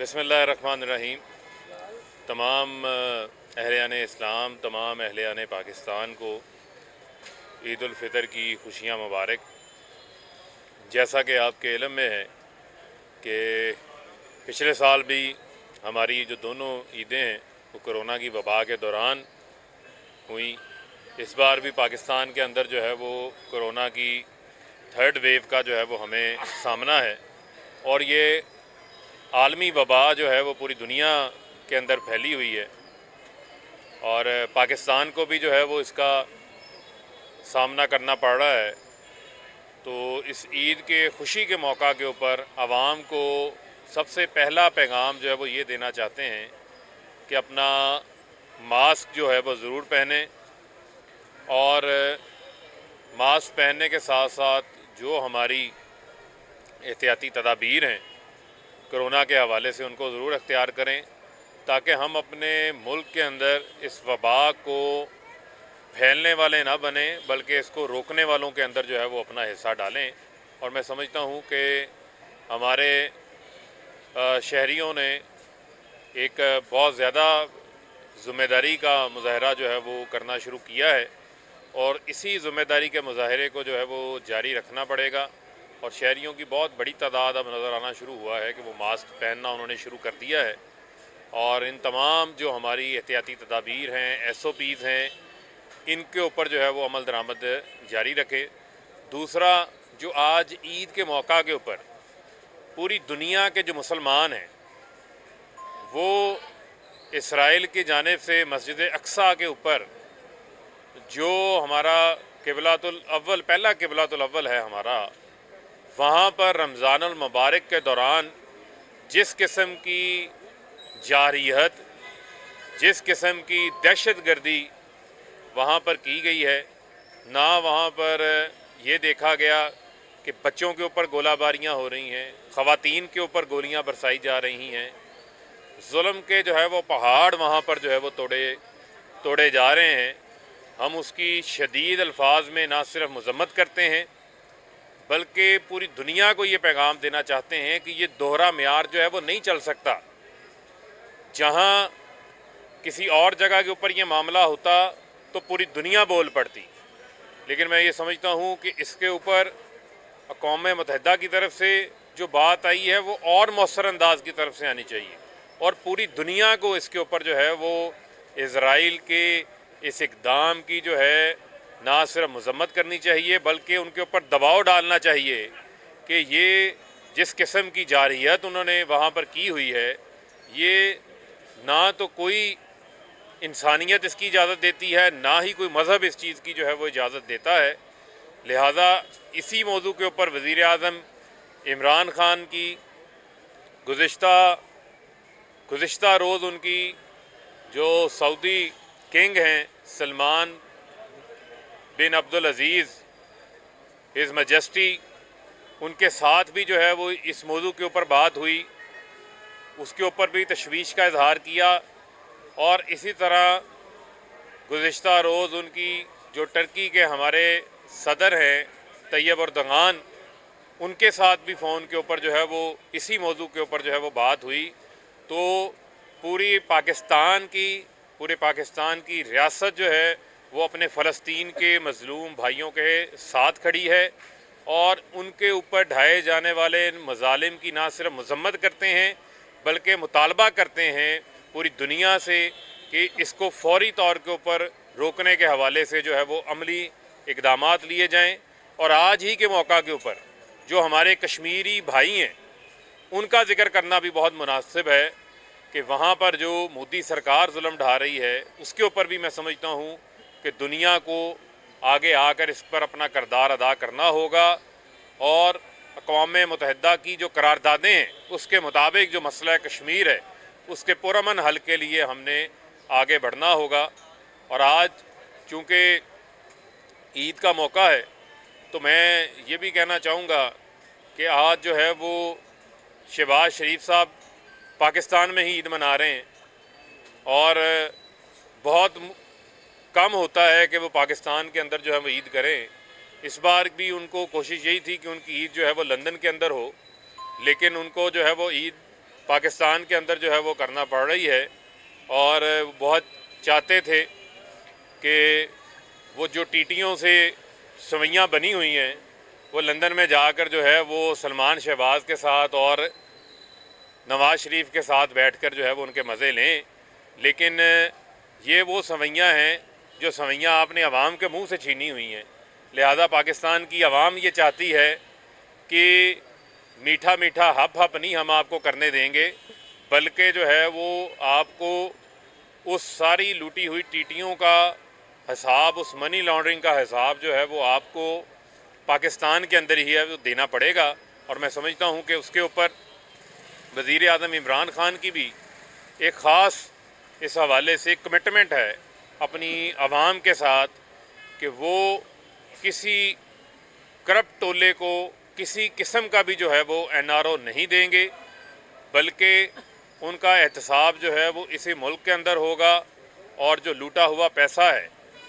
बिस्मिल्लाहिर्रहमानिर्रहीम। तमाम अहलियान इस्लाम, तमाम अहलियान पाकिस्तान को ईद उल फ़ितर की खुशियाँ मुबारक। जैसा कि आपके इल्म में है कि पिछले साल भी हमारी जो दोनों ईदें हैं वो कोरोना की वबा के दौरान हुई। इस बार भी पाकिस्तान के अंदर जो है वो कोरोना की थर्ड वेव का जो है वो हमें सामना है, और ये आलमी वबा जो है वो पूरी दुनिया के अंदर फैली हुई है, और पाकिस्तान को भी जो है वो इसका सामना करना पड़ रहा है। तो इस ईद के खुशी के मौका के ऊपर आवाम को सबसे पहला पैगाम जो है वो ये देना चाहते हैं कि अपना मास्क जो है वो ज़रूर पहने, और मास्क पहनने के साथ साथ जो हमारी एहतियाती तदाबीर हैं कोरोना के हवाले से उनको ज़रूर अख्तियार करें, ताकि हम अपने मुल्क के अंदर इस वबा को फैलने वाले ना बने बल्कि इसको रोकने वालों के अंदर जो है वो अपना हिस्सा डालें। और मैं समझता हूँ कि हमारे शहरियों ने एक बहुत ज़्यादा ज़िम्मेदारी का मुजाहरा जो है वो करना शुरू किया है, और इसी ज़िम्मेदारी के मुजाहरे को जो है वो जारी रखना पड़ेगा। और शहरियों की बहुत बड़ी तादाद अब नज़र आना शुरू हुआ है कि वो मास्क पहनना उन्होंने शुरू कर दिया है, और इन तमाम जो हमारी एहतियाती तदाबीर हैं, SOPs हैं, इनके ऊपर जो है वो अमल दरामद जारी रखे। दूसरा, जो आज ईद के मौका के ऊपर पूरी दुनिया के जो मुसलमान हैं वो इसराइल की जानिब से मस्जिद अक्सा के ऊपर, जो हमारा क़िबलातुल अव्वल, पहला क़िबलातुल अव्वल है हमारा, वहाँ पर रमज़ानुल मुबारक के दौरान जिस किस्म की जारियत, जिस किस्म की दहशत गर्दी वहाँ पर की गई है, ना वहाँ पर ये देखा गया कि बच्चों के ऊपर गोलाबारियाँ हो रही हैं, ख़वातीन के ऊपर गोलियाँ बरसाई जा रही हैं, जुल्म के जो है वो पहाड़ वहाँ पर जो है वो तोड़े जा रहे हैं। हम उसकी शदीद अल्फाज में ना सिर्फ मज़म्मत करते हैं बल्कि पूरी दुनिया को ये पैगाम देना चाहते हैं कि ये दोहरा मेयार जो है वो नहीं चल सकता। जहाँ किसी और जगह के ऊपर ये मामला होता तो पूरी दुनिया बोल पड़ती, लेकिन मैं ये समझता हूँ कि इसके ऊपर अक़वाम मुत्तहिदा की तरफ से जो बात आई है वो और मौसर अंदाज की तरफ से आनी चाहिए, और पूरी दुनिया को इसके ऊपर जो है वो इज़राइल के इस इक़दाम की जो है ना सिर्फ मज़म्मत करनी चाहिए बल्कि उनके ऊपर दबाव डालना चाहिए कि ये जिस किस्म की जारियत उन्होंने वहाँ पर की हुई है, ये ना तो कोई इंसानियत इसकी इजाज़त देती है, ना ही कोई मज़हब इस चीज़ की जो है वो इजाज़त देता है। लिहाजा इसी मौजू के ऊपर वज़ीर आज़म इमरान ख़ान की गुज़िश्ता रोज़ उनकी जो सऊदी किंग हैं सलमान बिन अब्दुल अज़ीज़, हिज़ मैजेस्टी, उनके साथ भी जो है वो इस मौजू के ऊपर बात हुई, उसके ऊपर भी तशवीश का इजहार किया। और इसी तरह गुज़िश्ता रोज़ उनकी जो टर्की के हमारे सदर हैं तैयब अर्दगान, उनके साथ भी फ़ोन के ऊपर जो है वो इसी मौजू के ऊपर जो है वो बात हुई। तो पूरे पाकिस्तान की रियासत जो है वो अपने फ़लस्तीन के मज़लूम भाइयों के साथ खड़ी है, और उनके ऊपर ढाए जाने वाले मज़ालिम की ना सिर्फ मज़म्मत करते हैं बल्कि मुतालबा करते हैं पूरी दुनिया से कि इसको फ़ौरी तौर के ऊपर रोकने के हवाले से जो है वो अमली इक़दामात लिए जाएं। और आज ही के मौका के ऊपर जो हमारे कश्मीरी भाई हैं उनका ज़िक्र करना भी बहुत मुनासिब है कि वहाँ पर जो मोदी सरकार जुल्म ढा रही है उसके ऊपर भी मैं समझता हूँ कि दुनिया को आगे आकर इस पर अपना किरदार अदा करना होगा, और अक़वाम मुत्तहिदा की जो करारदादें हैं उसके मुताबिक जो मसला कश्मीर है उसके पुरअमन हल के लिए हमने आगे बढ़ना होगा। और आज चूँकि ईद का मौका है तो मैं ये भी कहना चाहूँगा कि आज जो है वो शहबाज शरीफ साहब पाकिस्तान में ही ईद मना रहे हैं, और बहुत कम होता है कि वो पाकिस्तान के अंदर जो है वो ईद करें। इस बार भी उनको कोशिश यही थी कि उनकी ईद जो है वो लंदन के अंदर हो, लेकिन उनको जो है वो ईद पाकिस्तान के अंदर जो है वो करना पड़ रही है। और बहुत चाहते थे कि वो जो टीटियों से सवैयाँ बनी हुई हैं वो लंदन में जाकर जो है वो सलमान शहबाज के साथ और नवाज़ शरीफ के साथ बैठकर जो है वो उनके मज़े लें, लेकिन ये वो सवैयाँ हैं जो सवैयाँ आपने अवाम के मुंह से छीनी हुई हैं। लिहाजा पाकिस्तान की अवाम ये चाहती है कि मीठा मीठा हप हप नहीं हम आपको करने देंगे, बल्कि जो है वो आपको उस सारी लूटी हुई टीटियों का हिसाब, उस मनी लॉन्ड्रिंग का हिसाब जो है वो आपको पाकिस्तान के अंदर ही है वो देना पड़ेगा। और मैं समझता हूँ कि उसके ऊपर वज़ीर आज़म इमरान ख़ान की भी एक ख़ास इस हवाले से कमिटमेंट है अपनी आवाम के साथ कि वो किसी करप्ट टोले को किसी किस्म का भी जो है वो NRO नहीं देंगे, बल्कि उनका एहतसाब जो है वो इसी मुल्क के अंदर होगा और जो लूटा हुआ पैसा है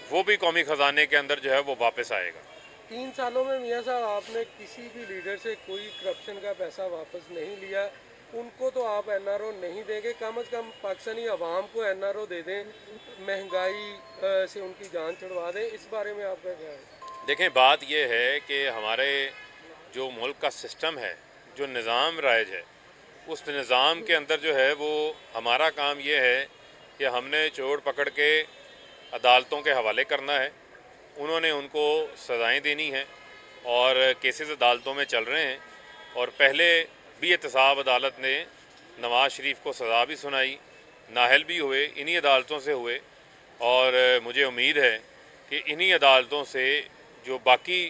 वो भी कौमी ख़जाने के अंदर जो है वो वापस आएगा। 3 सालों में मियाँ साहब आपने किसी भी लीडर से कोई करप्शन का पैसा वापस नहीं लिया, उनको तो आप NRO नहीं देंगे, कम से कम पाकिस्तानी अवाम को NRO दे दें, महंगाई से उनकी जान छुड़वा दें। इस बारे में आपका क्या है? देखें, बात यह है कि हमारे जो मुल्क का सिस्टम है, जो निज़ाम राइज है, उस निज़ाम के अंदर जो है वो हमारा काम ये है कि हमने चोर पकड़ के अदालतों के हवाले करना है, उन्होंने उनको सज़ाएँ देनी हैं और केसेस अदालतों में चल रहे हैं। और पहले भी एहतसाब अदालत ने नवाज़ शरीफ को सज़ा भी सुनाई, नाहल भी हुए, इन्हीं अदालतों से हुए। और मुझे उम्मीद है कि इन्हीं अदालतों से जो बाकी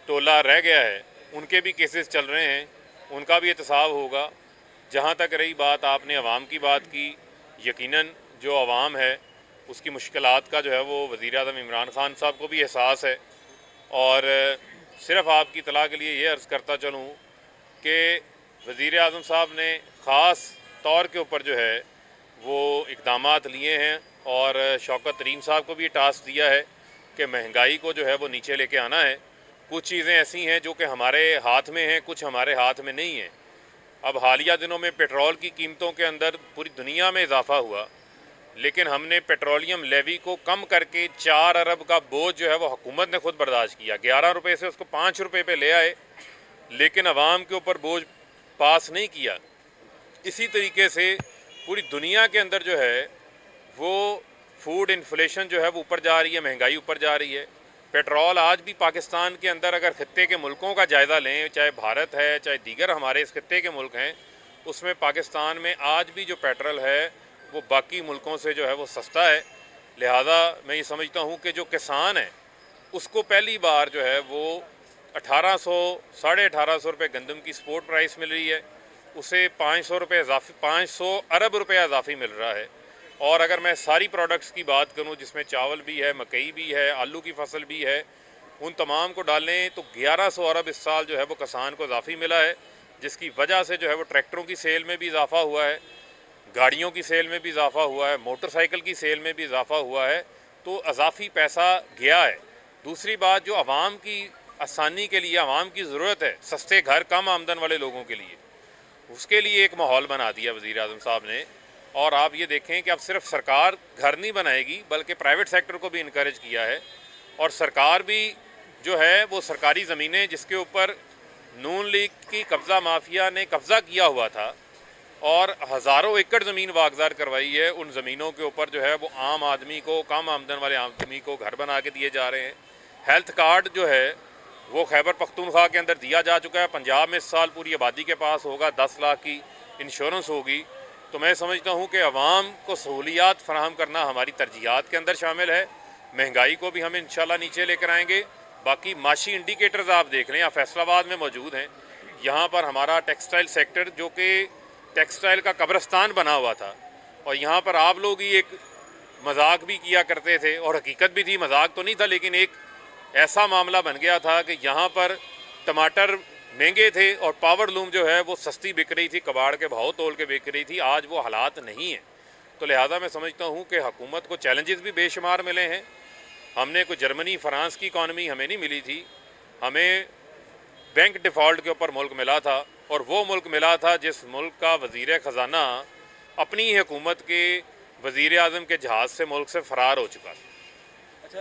टोला रह गया है उनके भी केसेस चल रहे हैं, उनका भी एहतसाब होगा। जहाँ तक रही बात आपने अवाम की बात की, यकीनन जो अवाम है उसकी मुश्किलात का जो है वो वज़ीर आज़म इमरान ख़ान साहब को भी एहसास है। और सिर्फ़ आपकी इत्तला के लिए ये अर्ज़ करता चलूँ कि वज़ीर आज़म साहब ने ख़ास तौर के ऊपर जो है वो इक़दामात लिए हैं और शौकत तरीन साहब को भी टास्क दिया है कि महंगाई को जो है वो नीचे लेके आना है। कुछ चीज़ें ऐसी हैं जो कि हमारे हाथ में हैं, कुछ हमारे हाथ में नहीं हैं। अब हालिया दिनों में पेट्रोल की कीमतों के अंदर पूरी दुनिया में इजाफ़ा हुआ, लेकिन हमने पेट्रोलियम लेवी को कम करके 4 अरब का बोझ जो है वो हुकूमत ने खुद बर्दाश्त किया। 11 रुपये से उसको 5 रुपये पे ले आए, लेकिन आवाम के ऊपर बोझ पास नहीं किया। इसी तरीके से पूरी दुनिया के अंदर जो है वो फूड इन्फ्लेशन जो है वो ऊपर जा रही है, महंगाई ऊपर जा रही है। पेट्रोल आज भी पाकिस्तान के अंदर अगर ख़त्ते के मुल्कों का जायज़ा लें, चाहे भारत है चाहे दीगर हमारे इस खत्ते के मुल्क हैं, उसमें पाकिस्तान में आज भी जो पेट्रोल है वो बाकी मुल्कों से जो है वो सस्ता है। लिहाजा मैं ये समझता हूँ कि जो किसान है उसको पहली बार जो है वो 1800 1850 रुपये गंदम की स्पोर्ट प्राइस मिल रही है, उसे 500 रुपये इजाफी 500 अरब रुपया इजाफी मिल रहा है। और अगर मैं सारी प्रोडक्ट्स की बात करूं जिसमें चावल भी है, मकई भी है, आलू की फसल भी है, उन तमाम को डालें तो 1100 अरब इस साल जो है वो किसान को इजाफी मिला है, जिसकी वजह से जो है वो ट्रैक्टरों की सेल में भी इजाफा हुआ है, गाड़ियों की सेल में भी इजाफा हुआ है, मोटरसाइकिल की सेल में भी इजाफा हुआ है। तो अजाफी पैसा गया है। दूसरी बात, जो आवाम की आसानी के लिए आवाम की ज़रूरत है, सस्ते घर कम आमदन वाले लोगों के लिए, उसके लिए एक माहौल बना दिया वज़ीर आज़म साहब ने। और आप ये देखें कि अब सिर्फ सरकार घर नहीं बनाएगी बल्कि प्राइवेट सेक्टर को भी इनकरेज किया है। और सरकार भी जो है वो सरकारी ज़मीनें जिसके ऊपर नून लीग की कब्ज़ा माफिया ने कब्ज़ा किया हुआ था और हज़ारों एकड़ ज़मीन वागज़ार करवाई है, उन ज़मीनों के ऊपर जो है वो आम आदमी को, कम आमदन वाले आदमी को घर बना के दिए जा रहे हैं। हेल्थ कार्ड जो है वो खैबर पख्तूनख्वा के अंदर दिया जा चुका है। पंजाब में इस साल पूरी आबादी के पास होगा, 10 लाख की इंश्योरेंस होगी। तो मैं समझता हूँ कि अवाम को सहूलियात फ़राहम करना हमारी तरजीहात के अंदर शामिल है। महंगाई को भी हम इंशाल्लाह नीचे लेकर आएंगे। बाकी माशी इंडिकेटर्स आप देख लें, आप फैसलाबाद में मौजूद हैं, यहाँ पर हमारा टेक्सटाइल सेक्टर जो कि टेक्सटाइल का कब्रिस्तान बना हुआ था, और यहाँ पर आप लोग ही एक मजाक भी किया करते थे, और हकीकत भी थी, मजाक तो नहीं था, लेकिन एक ऐसा मामला बन गया था कि यहाँ पर टमाटर महंगे थे और पावर लूम जो है वो सस्ती बिक रही थी, कबाड़ के भाव तोल के बिक रही थी। आज वो हालात नहीं है। तो लिहाजा मैं समझता हूँ कि हुकूमत को चैलेंजेस भी बेशुमार मिले हैं। हमने कोई जर्मनी, फ़्रांस की इकॉनमी हमें नहीं मिली थी। हमें बैंक डिफ़ॉल्ट के ऊपर मुल्क मिला था, और वो मुल्क मिला था जिस मुल्क का वज़ीर ख़जाना अपनी ही हुकूमत के वज़ीर आज़म के जहाज़ से मुल्क से फ़रार हो चुका था। अच्छा